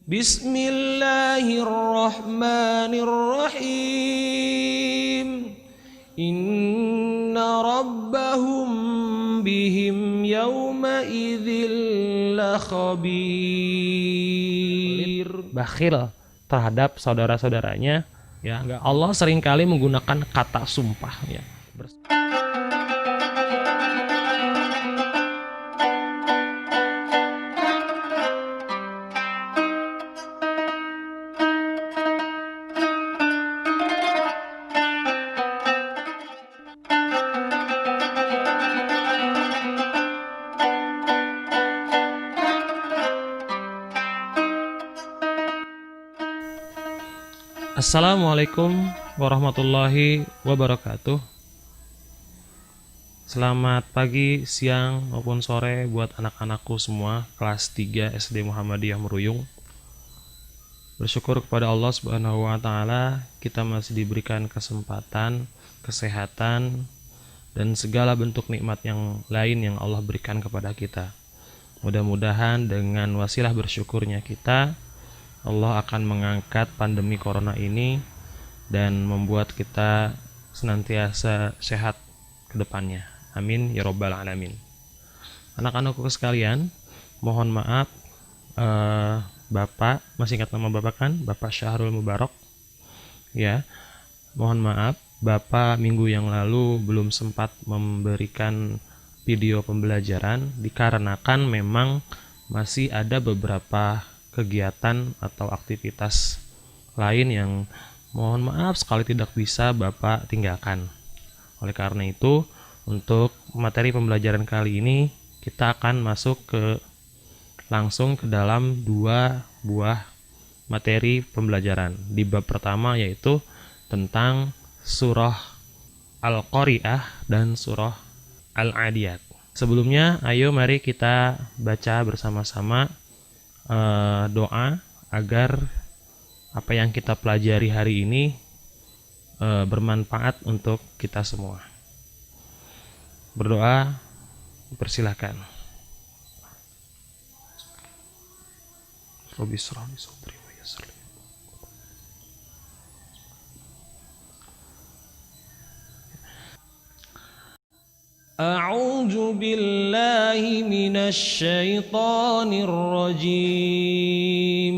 Bismillahirrahmanirrahim. Inna rabbahum bihim yawma idzil lakhabir. Bakhil terhadap saudara-saudaranya, ya. Allah seringkali menggunakan kata sumpah, ya. Assalamualaikum warahmatullahi wabarakatuh. Selamat pagi, siang, maupun sore buat anak-anakku semua kelas 3 SD Muhammadiyah Meruyung. Bersyukur kepada Allah Subhanahu wa Ta'ala, kita masih diberikan kesempatan, kesehatan, dan segala bentuk nikmat yang lain yang Allah berikan kepada kita. Mudah-mudahan dengan wasilah bersyukurnya kita, Allah akan mengangkat pandemi corona ini dan membuat kita senantiasa sehat ke depannya. Amin ya robbal alamin. Anak-anakku sekalian, mohon maaf, Bapak, masih ingat nama Bapak kan? Bapak Syahrul Mubarak. Ya, mohon maaf, Bapak minggu yang lalu belum sempat memberikan video pembelajaran dikarenakan memang masih ada beberapa kegiatan atau aktivitas lain yang mohon maaf sekali tidak bisa Bapak tinggalkan. Oleh karena itu, untuk materi pembelajaran kali ini kita akan masuk langsung ke dalam 2 buah materi pembelajaran. Di bab pertama yaitu tentang surah Al-Qari'ah dan surah Al-Adiyat. Sebelumnya, ayo mari kita baca bersama-sama doa agar apa yang kita pelajari hari ini bermanfaat untuk kita semua. Berdoa, persilahkan. Rabbi shrah li sadri wa yassir li. A'udzu billahi minasy syaithanir rajim.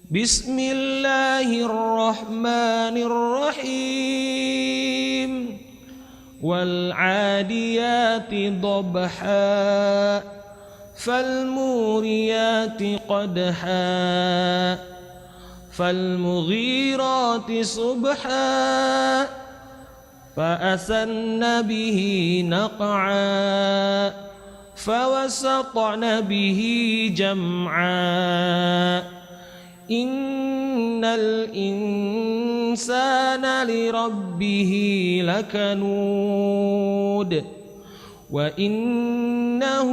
Bismillahirrahmanirrahim. Wal 'adiyati dhabha fal muriyati qadha fal mughirati subha فأثرن به نقعا فوسطن به جمعا إن الإنسان لربه لكنود وإنه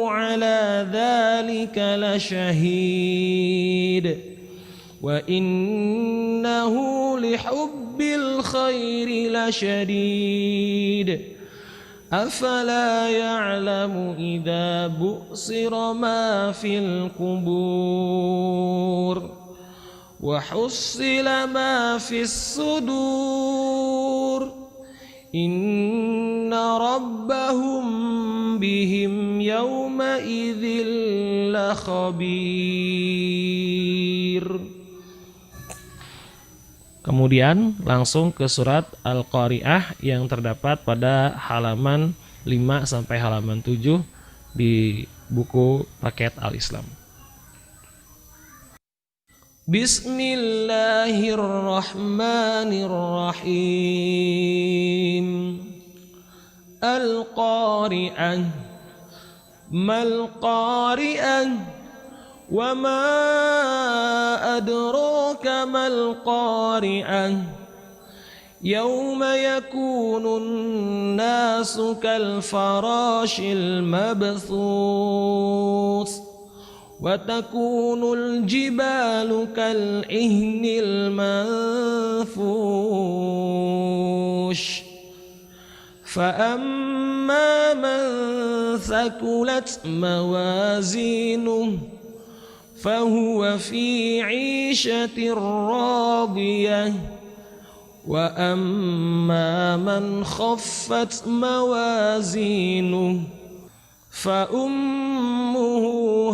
على ذلك لشهيد وإنه لحب الخير لشديد أفلا يعلم إذا بؤصر ما في القبور وحصل ما في الصدور إن ربهم بهم يومئذ لخبير. Kemudian langsung ke surat Al-Qari'ah yang terdapat pada halaman 5 sampai halaman 7 di buku paket Al-Islam. Bismillahirrahmanirrahim. Al-Qari'ah. Mal Qari'ah. وما أدراك ما القارعة يوم يكون الناس كالفراش المبثوث وتكون الجبال كالعهن المنفوش فأما من ثقلت موازينه فهو في عيشة راضية وأما من خفت موازينه فأمه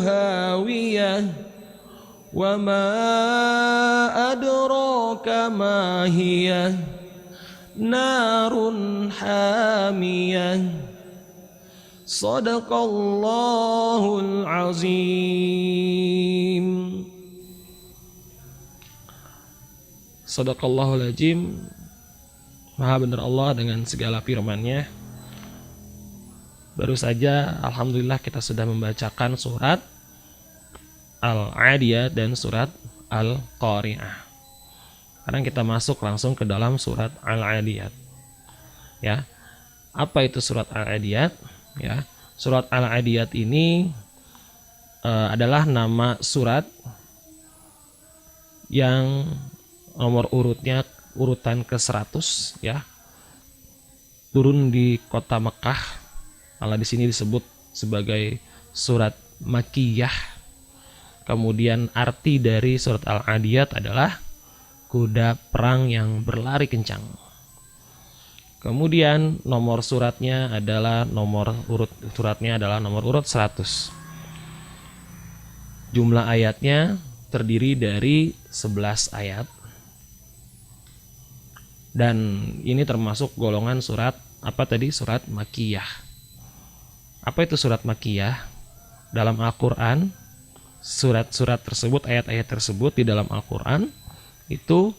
هاوية وما أدراك ما هي نار حامية صدق الله العظيم. Sadaqallahul Azim. Maha benar Allah dengan segala firman-Nya. Baru saja alhamdulillah kita sudah membacakan surat Al-Adiyat dan surat Al-Qari'ah. Sekarang kita masuk langsung ke dalam surat Al-Adiyat. Ya. Apa itu surat Al-Adiyat? Ya. Surat Al-Adiyat ini adalah nama surat yang nomor urutnya urutan ke-100 ya. Turun di kota Mekah. Malah di sini disebut sebagai surat Makkiyah. Kemudian arti dari surat Al-Adiyat adalah kuda perang yang berlari kencang. Kemudian nomor suratnya adalah nomor urut 100. Jumlah ayatnya terdiri dari 11 ayat. Dan ini termasuk golongan surat surat Makkiyah. Apa itu surat Makkiyah? Dalam Al-Qur'an, surat-surat tersebut, ayat-ayat tersebut di dalam Al-Qur'an itu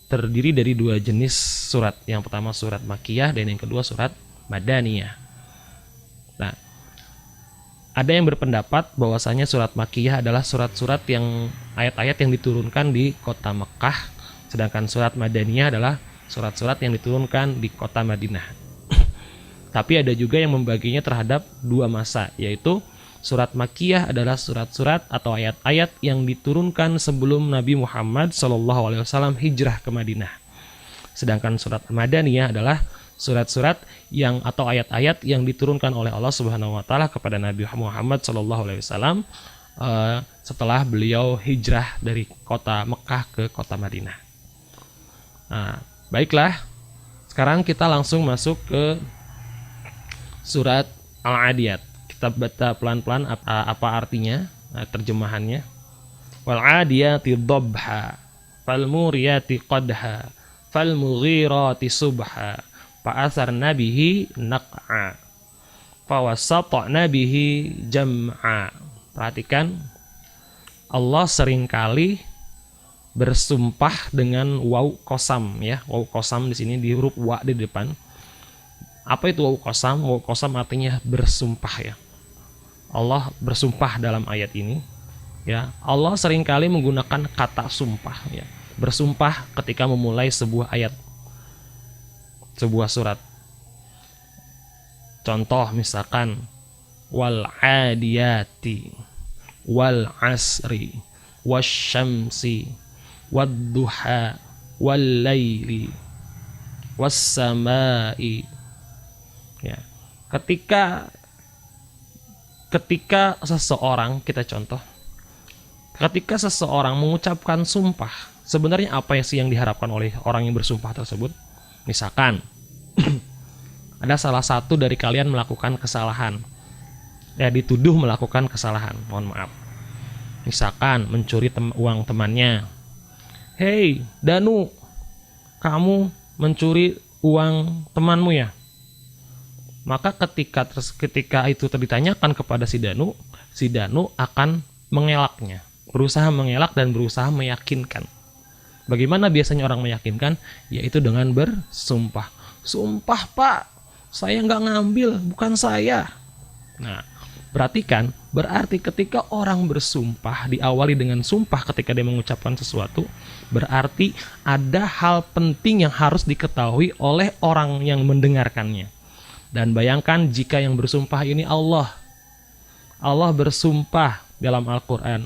terdiri dari 2 jenis surat. Yang pertama surat Makkiyah dan yang kedua surat Madaniyah. Nah, ada yang berpendapat bahwasanya surat Makkiyah adalah surat-surat yang ayat-ayat yang diturunkan di kota Mekah, sedangkan surat Madaniyah adalah surat-surat yang diturunkan di kota Madinah. Tapi ada juga yang membaginya terhadap 2 masa, yaitu surat Makkiyah adalah surat-surat atau ayat-ayat yang diturunkan sebelum Nabi Muhammad SAW hijrah ke Madinah. Sedangkan surat Madaniyah adalah surat-surat yang atau ayat-ayat yang diturunkan oleh Allah Subhanahu wa taala kepada Nabi Muhammad SAW setelah beliau hijrah dari kota Mekah ke kota Madinah. Nah, baiklah. Sekarang kita langsung masuk ke surat Al-Adiyat. Kita baca pelan-pelan apa artinya, terjemahannya. Wal 'adiyati dhabha, fal muriyati qadha, fal mughirati subha, fa asarna bihi naq'a, fa wasatna bihi jam'a. Perhatikan, Allah seringkali bersumpah dengan waw qasam ya. Waw qasam di sini di huruf wa di depan. Apa itu waw qasam? Waw qasam artinya bersumpah ya. Allah bersumpah dalam ayat ini ya. Allah seringkali menggunakan kata sumpah ya. Bersumpah ketika memulai sebuah ayat, sebuah surat. Contoh misalkan wal 'adiyati wal 'asri wasyamsi wadduha wal laili was samai ya. Ketika seseorang, kita contoh, ketika seseorang mengucapkan sumpah, sebenarnya apa sih yang diharapkan oleh orang yang bersumpah tersebut? Misalkan ada salah satu dari kalian melakukan kesalahan ya, dituduh melakukan kesalahan, mohon maaf, misalkan mencuri uang temannya. Hei Danu, kamu mencuri uang temanmu ya? Maka ketika itu ditanyakan kepada si Danu akan mengelaknya, berusaha mengelak dan berusaha meyakinkan. Bagaimana biasanya orang meyakinkan? Yaitu dengan bersumpah. Sumpah Pak, saya nggak ngambil, bukan saya. Nah, berarti ketika orang bersumpah diawali dengan sumpah ketika dia mengucapkan sesuatu, berarti ada hal penting yang harus diketahui oleh orang yang mendengarkannya. Dan bayangkan jika yang bersumpah ini Allah bersumpah dalam Al-Quran.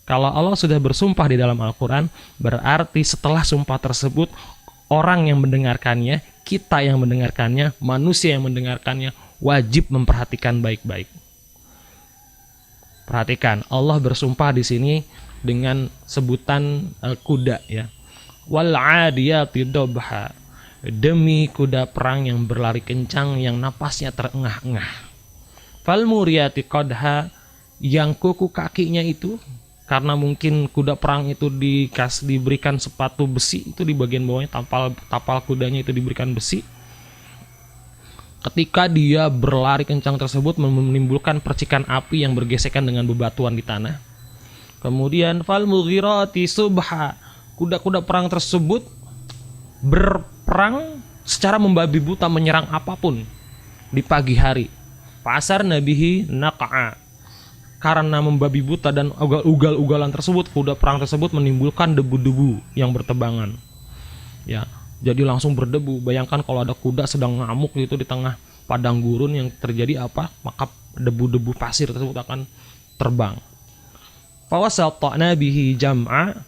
Kalau Allah sudah bersumpah di dalam Al-Quran, berarti setelah sumpah tersebut, orang yang mendengarkannya, kita yang mendengarkannya, manusia yang mendengarkannya, wajib memperhatikan baik-baik. Perhatikan, Allah bersumpah di sini dengan sebutan kuda ya. Wal 'adiyati dobha, demi kuda perang yang berlari kencang, yang napasnya terengah-engah. Fal muriyati qadha, yang kuku kakinya itu, karena mungkin kuda perang itu diberikan sepatu besi, itu di bagian bawahnya tapal kudanya itu diberikan besi. Ketika dia berlari kencang tersebut menimbulkan percikan api yang bergesekan dengan bebatuan di tanah. Kemudian fal mughirati subha, kuda-kuda perang tersebut berperang secara membabi buta, menyerang apapun di pagi hari. Pasar nabihi naqa'a, karena membabi buta dan ugal-ugalan tersebut, kuda perang tersebut menimbulkan debu-debu yang bertebangan. Ya, jadi langsung berdebu. Bayangkan kalau ada kuda sedang ngamuk gitu di tengah padang gurun, yang terjadi apa? Maka debu-debu pasir tersebut akan terbang. Fawasatna bihi jam'a,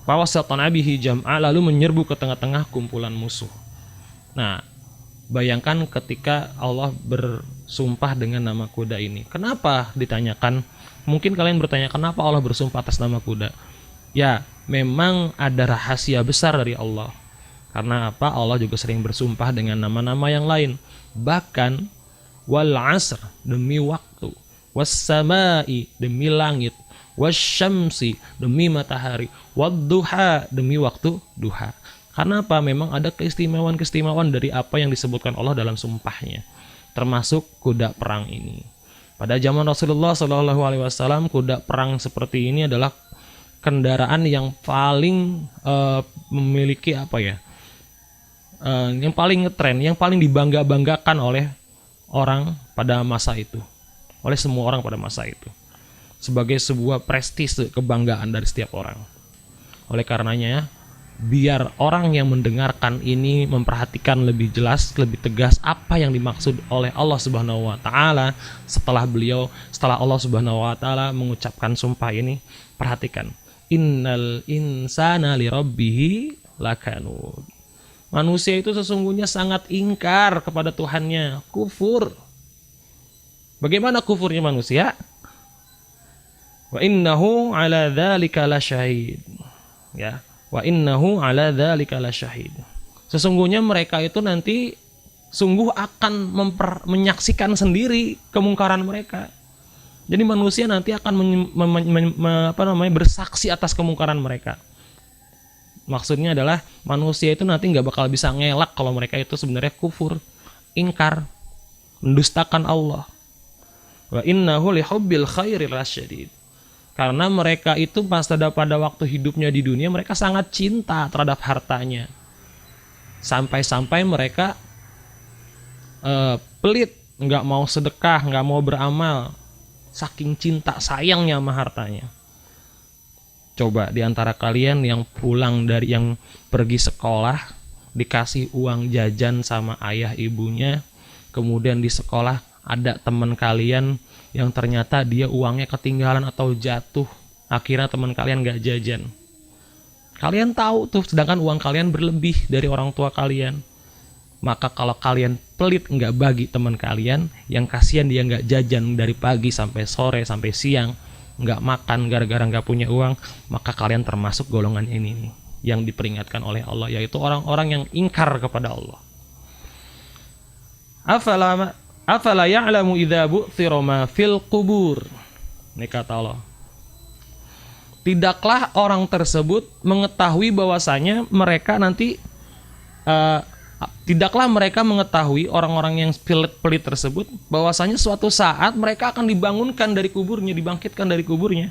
fawasatna bihi jam'a, lalu menyerbu ke tengah-tengah kumpulan musuh. Nah, bayangkan ketika Allah bersumpah dengan nama kuda ini. Kenapa ditanyakan? Mungkin kalian bertanya, kenapa Allah bersumpah atas nama kuda? Ya, memang ada rahasia besar dari Allah. Karena apa? Allah juga sering bersumpah dengan nama-nama yang lain. Bahkan wal 'asr, demi waktu, was sama'i, demi langit, was syamsi, demi matahari, wad duha, demi waktu duha. Karena apa? Memang ada keistimewaan-keistimewaan dari apa yang disebutkan Allah dalam sumpahnya, termasuk kuda perang ini. Pada zaman Rasulullah SAW, kuda perang seperti ini adalah kendaraan yang paling memiliki apa ya? Yang paling ngetren, yang paling dibangga-banggakan oleh orang pada masa itu, oleh semua orang pada masa itu, sebagai sebuah prestise, kebanggaan dari setiap orang. Oleh karenanya, biar orang yang mendengarkan ini memperhatikan lebih jelas, lebih tegas apa yang dimaksud oleh Allah Subhanahu wa taala setelah Allah Subhanahu wa taala mengucapkan sumpah ini. Perhatikan, innal insana lirabbihi lakanud. Manusia itu sesungguhnya sangat ingkar kepada Tuhannya, kufur. Bagaimana kufurnya manusia? Wa innahu ala dzalika lasyahid. Ya, wa innahu ala dzalika lasyahid. Sesungguhnya mereka itu nanti sungguh akan menyaksikan sendiri kemungkaran mereka. Jadi manusia nanti akan bersaksi atas kemungkaran mereka. Maksudnya adalah manusia itu nanti nggak bakal bisa ngelak kalau mereka itu sebenarnya kufur, ingkar, mendustakan Allah. Wa innahu lihubbil khairi lasyadid. Karena mereka itu pada waktu hidupnya di dunia, mereka sangat cinta terhadap hartanya. Sampai-sampai mereka pelit, nggak mau sedekah, nggak mau beramal, saking cinta sayangnya sama hartanya. Coba di antara kalian yang pulang dari, yang pergi sekolah, dikasih uang jajan sama ayah ibunya, kemudian di sekolah ada teman kalian yang ternyata dia uangnya ketinggalan atau jatuh, akhirnya teman kalian gak jajan. Kalian tahu tuh, sedangkan uang kalian berlebih dari orang tua kalian. Maka kalau kalian pelit nggak bagi teman kalian, yang kasihan dia nggak jajan dari pagi sampai sore sampai siang, nggak makan gara-gara nggak punya uang, maka kalian termasuk golongan ini nih, yang diperingatkan oleh Allah, yaitu orang-orang yang ingkar kepada Allah. Afala ya'lamu idza bu'thira ma fil qubur. Ini kata Allah. Tidaklah orang tersebut mengetahui bahwasanya mereka nanti tidaklah mereka mengetahui, orang-orang yang pelit tersebut, bahwasanya suatu saat mereka akan dibangunkan dari kuburnya, dibangkitkan dari kuburnya.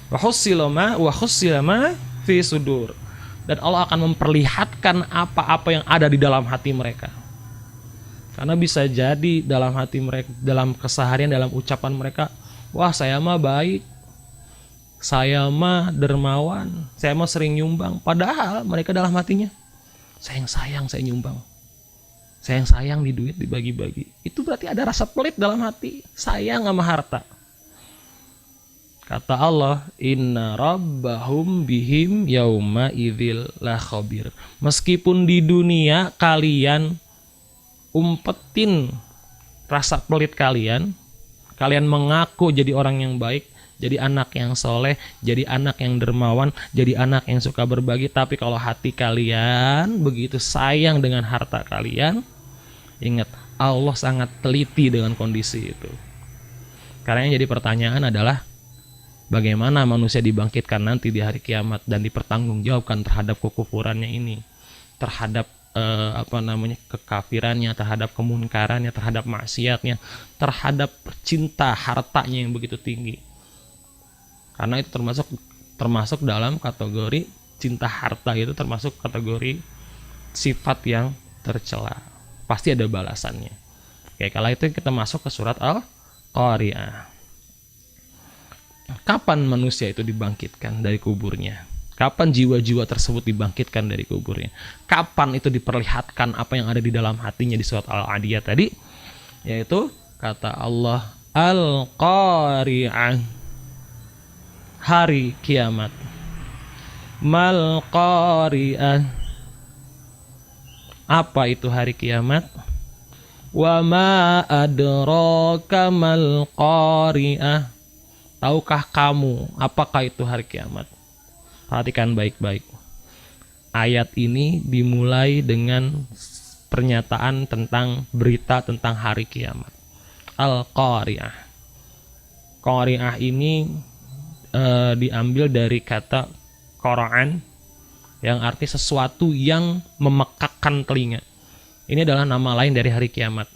Wa khussila ma fi sudur. Dan Allah akan memperlihatkan apa-apa yang ada di dalam hati mereka. Karena bisa jadi dalam hati mereka, dalam keseharian, dalam ucapan mereka, wah saya mah baik, saya mah dermawan, saya mah sering nyumbang. Padahal mereka dalam hatinya, sayang saya nyumbang, sayang di duit dibagi-bagi. Itu berarti ada rasa pelit dalam hati, sayang sama harta. Kata Allah, inna rabbahum bihim yauma idzil la khabir. Meskipun di dunia kalian umpetin rasa pelit kalian, kalian mengaku jadi orang yang baik, jadi anak yang soleh, jadi anak yang dermawan, jadi anak yang suka berbagi, tapi kalau hati kalian begitu sayang dengan harta kalian, ingat, Allah sangat teliti dengan kondisi itu. Karena yang jadi pertanyaan adalah bagaimana manusia dibangkitkan nanti di hari kiamat dan dipertanggungjawabkan terhadap kekufurannya ini, terhadap kekafirannya, terhadap kemunkarannya, terhadap maksiatnya, terhadap cinta hartanya yang begitu tinggi. Karena itu termasuk dalam kategori cinta harta, itu termasuk kategori sifat yang tercela. Pasti ada balasannya. Oke, kalau itu kita masuk ke surat Al-Qari'ah. Kapan manusia itu dibangkitkan dari kuburnya? Kapan jiwa-jiwa tersebut dibangkitkan dari kuburnya? Kapan itu diperlihatkan apa yang ada di dalam hatinya di surat Al-Adiyat tadi? Yaitu kata Allah, Al-Qari'ah, hari kiamat. Mal Qari'ah, apa itu hari kiamat? Wa ma adraka mal Qari'ah, tahukah kamu apakah itu hari kiamat? Perhatikan baik-baik. Ayat ini dimulai dengan pernyataan tentang berita tentang hari kiamat. Al-Qari'ah. Qari'ah ini diambil dari kata Qur'an yang arti sesuatu yang memekakkan telinga. Ini adalah nama lain dari hari kiamat.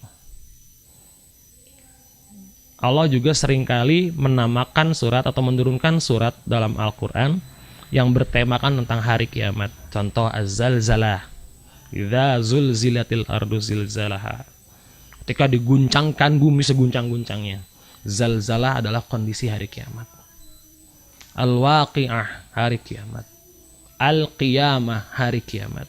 Allah juga seringkali menamakan surat atau menurunkan surat dalam Al-Quran yang bertemakan tentang hari kiamat. Contoh Az-Zalzalah, idza zulzilatil ardu zilzalaha, ketika diguncangkan bumi seguncang-guncangnya. Zalzalah adalah kondisi hari kiamat. Al-Waqi'ah, hari kiamat. Al-Qiyamah, hari kiamat.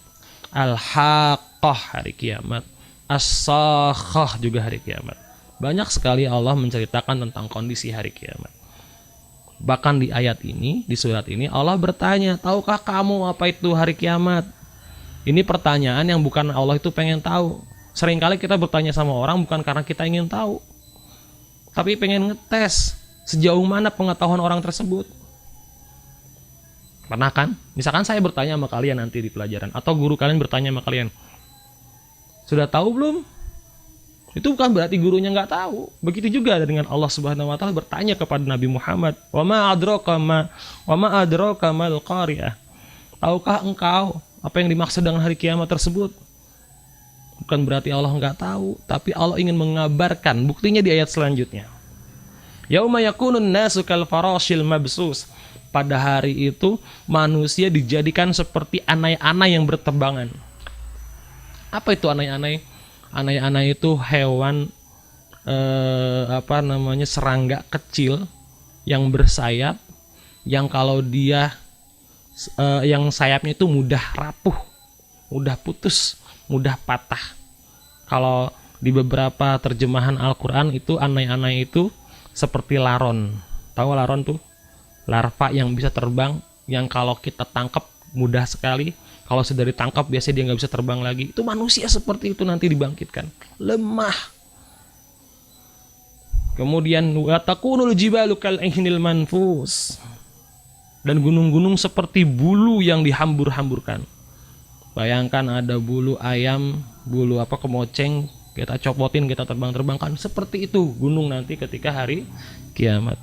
Al-Haqqah, hari kiamat. As-Sakhah, juga hari kiamat. Banyak sekali Allah menceritakan tentang kondisi hari kiamat. Bahkan di ayat ini, di surat ini, Allah bertanya, tahukah kamu apa itu hari kiamat? Ini pertanyaan yang bukan Allah itu pengen tahu. Seringkali kita bertanya sama orang bukan karena kita ingin tahu, tapi pengen ngetes sejauh mana pengetahuan orang tersebut. Pernah kan? Misalkan saya bertanya sama kalian nanti di pelajaran, atau guru kalian bertanya sama kalian, sudah tahu belum? Itu bukan berarti gurunya nggak tahu. Begitu juga dengan Allah Subhanahu wa Ta'ala bertanya kepada Nabi Muhammad, wa ma adraka mal qari'ah, tahukah engkau apa yang dimaksud dengan hari kiamat tersebut? Bukan berarti Allah nggak tahu, tapi Allah ingin mengabarkan. Buktinya di ayat selanjutnya, yauma yakunun nasu kal farashil mabsus, pada hari itu manusia dijadikan seperti anai-anai yang berterbangan. Apa itu anai-anai? Anai-anai itu hewan serangga kecil yang bersayap, yang kalau dia yang sayapnya itu mudah rapuh, mudah putus, mudah patah. Kalau di beberapa terjemahan Al-Quran itu anai-anai itu seperti laron. Tahu laron tuh? Larva yang bisa terbang, yang kalau kita tangkap mudah sekali. Kalau sudah ditangkap biasanya dia nggak bisa terbang lagi. Itu manusia seperti itu nanti dibangkitkan, lemah. Kemudian watakunul jibalu kal ihnil manfus, dan gunung-gunung seperti bulu yang dihambur-hamburkan. Bayangkan ada bulu ayam, bulu kemoceng, kita copotin, kita terbang-terbangkan. Seperti itu gunung nanti ketika hari kiamat.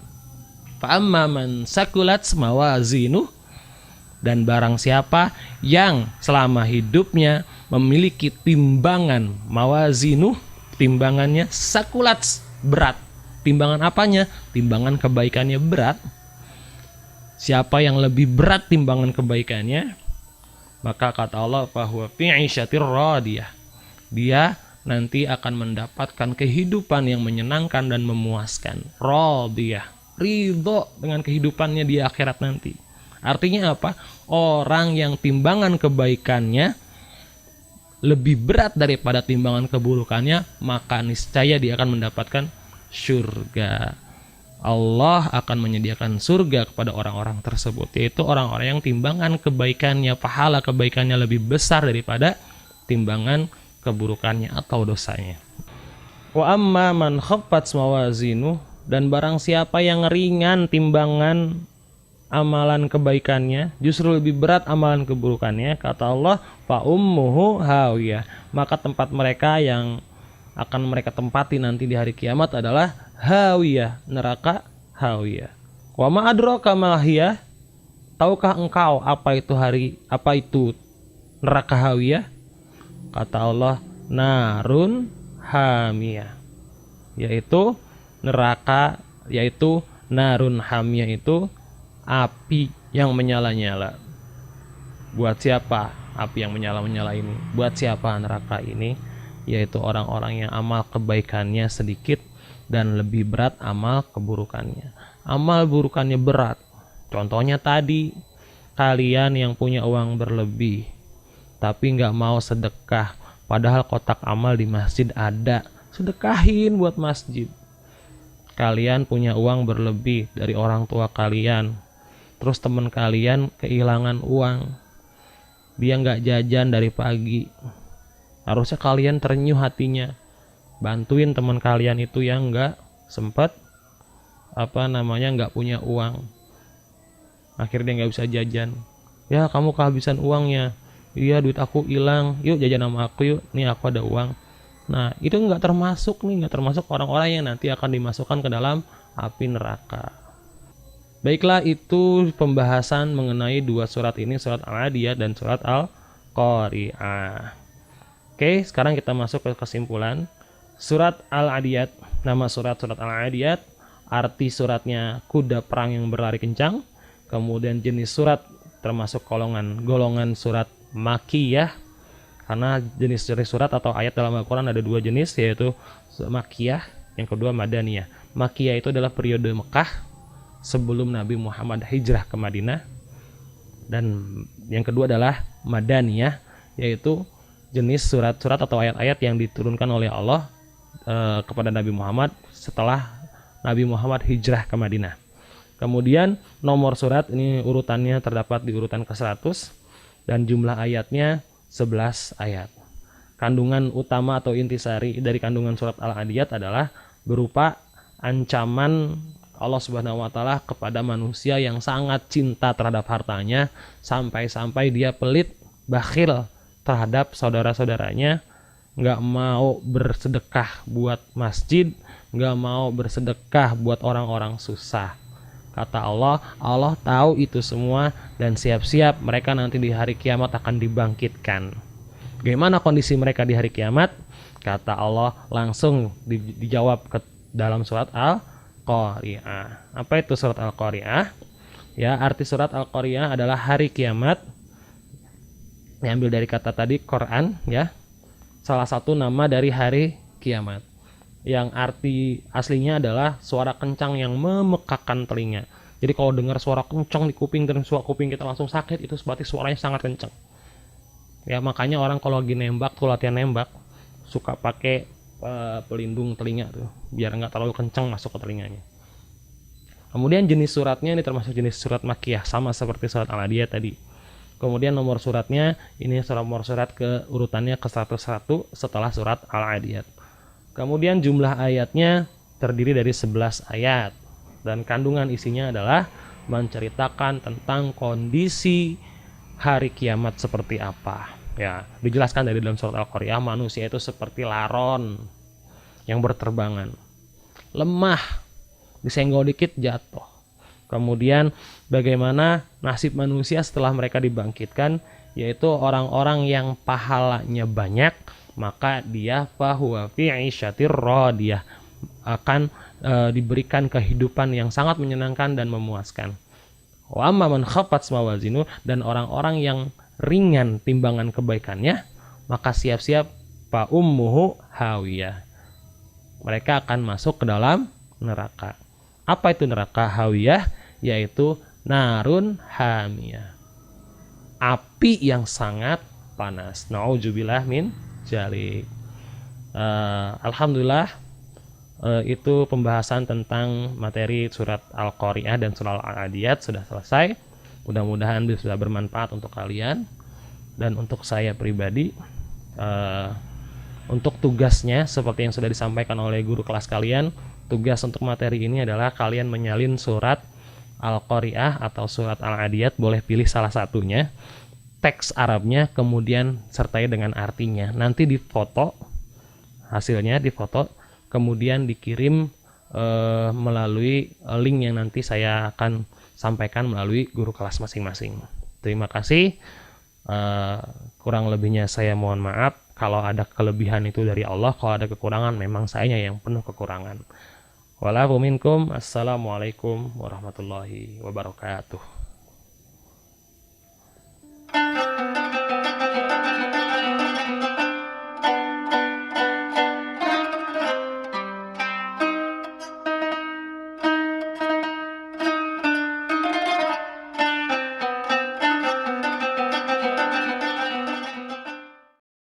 Fa amma man sakulat mawazinuh, dan barang siapa yang selama hidupnya memiliki timbangan mawazinu, timbangannya sakulat, berat. Timbangan apanya? Timbangan kebaikannya berat. Siapa yang lebih berat timbangan kebaikannya, maka kata Allah, fahuwa fi 'isyatir radiyah, dia nanti akan mendapatkan kehidupan yang menyenangkan dan memuaskan. Radiyah, ridho dengan kehidupannya di akhirat nanti. Artinya apa? Orang yang timbangan kebaikannya lebih berat daripada timbangan keburukannya, maka niscaya dia akan mendapatkan surga. Allah akan menyediakan surga kepada orang-orang tersebut, yaitu orang-orang yang timbangan kebaikannya, pahala kebaikannya lebih besar daripada timbangan keburukannya atau dosanya. Wa amma man khaffat mawazinu, dan barang siapa yang ringan timbangan amalan kebaikannya, justru lebih berat amalan keburukannya, kata Allah, fa ummuhu hawiyah, maka tempat mereka yang akan mereka tempati nanti di hari kiamat adalah hawiyah, neraka hawiyah. Wa ma adraka ma hiya, tahukah engkau apa itu neraka hawiyah? Kata Allah, narun hamiyah, yaitu narun hamiyah itu api yang menyala-nyala. Buat siapa api yang menyala-nyala ini? Buat siapa neraka ini? Yaitu orang-orang yang amal kebaikannya sedikit dan lebih berat amal keburukannya. Amal burukannya berat. Contohnya tadi, kalian yang punya uang berlebih tapi nggak mau sedekah, padahal kotak amal di masjid ada, sedekahin buat masjid. Kalian punya uang berlebih dari orang tua kalian, terus teman kalian kehilangan uang, dia nggak jajan dari pagi, harusnya kalian terenyuh hatinya, bantuin teman kalian itu yang nggak sempat nggak punya uang, akhirnya dia nggak bisa jajan. Ya, kamu kehabisan uangnya. Iya, duit aku hilang, yuk jajan sama aku yuk, nih aku ada uang. Nah, itu nggak termasuk orang-orang yang nanti akan dimasukkan ke dalam api neraka. Baiklah, itu pembahasan mengenai dua surat ini, surat Al-Adiyat dan surat Al-Qari'ah. Oke, sekarang kita masuk ke kesimpulan. Surat Al-Adiyat, nama surat Al-Adiyat, arti suratnya kuda perang yang berlari kencang. Kemudian jenis surat termasuk golongan surat Makkiyah, karena jenis surat atau ayat dalam Al-Quran ada dua jenis, yaitu Makkiyah, yang kedua Madaniyah. Makkiyah itu adalah periode Mekah sebelum Nabi Muhammad hijrah ke Madinah, dan yang kedua adalah Madaniyah, yaitu jenis surat-surat atau ayat-ayat yang diturunkan oleh Allah kepada Nabi Muhammad setelah Nabi Muhammad hijrah ke Madinah. Kemudian nomor surat ini urutannya terdapat di urutan ke-100 dan jumlah ayatnya 11 ayat. Kandungan utama atau intisari dari kandungan surat Al-Adiyat adalah berupa ancaman Allah Subhanahu wa taala kepada manusia yang sangat cinta terhadap hartanya, sampai-sampai dia pelit, bakhil terhadap saudara-saudaranya, nggak mau bersedekah buat masjid, nggak mau bersedekah buat orang-orang susah. Kata Allah, Allah tahu itu semua dan siap-siap mereka nanti di hari kiamat akan dibangkitkan. Bagaimana kondisi mereka di hari kiamat? Kata Allah langsung dijawab ke dalam surat Al-Qari'ah. Apa itu surat Al-Qari'ah? Ya, arti surat Al-Qari'ah adalah hari kiamat. Diambil dari kata tadi Quran, ya. Salah satu nama dari hari kiamat. Yang arti aslinya adalah suara kencang yang memekakan telinga. Jadi kalau dengar suara kencang di kuping dan suara kuping kita langsung sakit, itu berarti suaranya sangat kencang. Ya, makanya orang kalau lagi nembak tuh, latihan nembak, suka pakai pelindung telinga tuh, biar nggak terlalu kencang masuk ke telinganya. Kemudian jenis suratnya ini termasuk jenis surat Makkiyah, sama seperti surat Al-Adiyat tadi. Kemudian nomor suratnya ini nomor surat ke urutannya ke-101 setelah surat Al-Adiyat. Kemudian jumlah ayatnya terdiri dari 11 ayat dan kandungan isinya adalah menceritakan tentang kondisi hari kiamat seperti apa. Ya, dijelaskan dari dalam surat Al-Qari'ah, manusia itu seperti laron yang berterbangan, lemah, disenggol dikit jatuh. Kemudian bagaimana nasib manusia setelah mereka dibangkitkan, yaitu orang-orang yang pahalanya banyak, maka dia fahuwa fi 'isyatir radiyah, akan diberikan kehidupan yang sangat menyenangkan dan memuaskan. Wa amma man khaffat mawazinu, dan orang-orang yang ringan timbangan kebaikannya, maka siap-siap fa ummuhu hawiyah, mereka akan masuk ke dalam neraka. Apa itu neraka hawiyah? Yaitu narun hamiyah, api yang sangat panas. Nauzubillah min jalik. Alhamdulillah, itu pembahasan tentang materi surat Al-Qari'ah dan surat Al-Adiyat sudah selesai. Mudah-mudahan sudah bermanfaat untuk kalian dan untuk saya pribadi. Untuk tugasnya seperti yang sudah disampaikan oleh guru kelas kalian, tugas untuk materi ini adalah kalian menyalin surat Al-Qari'ah atau surat Al-Adiyat, boleh pilih salah satunya, teks Arabnya, kemudian sertai dengan artinya. Nanti difoto, hasilnya difoto, kemudian dikirim melalui link yang nanti saya akan sampaikan melalui guru kelas masing-masing. Terima kasih. Kurang lebihnya saya mohon maaf. Kalau ada kelebihan itu dari Allah, kalau ada kekurangan memang saya yang penuh kekurangan. Walafu minkum. Assalamualaikum warahmatullahi wabarakatuh.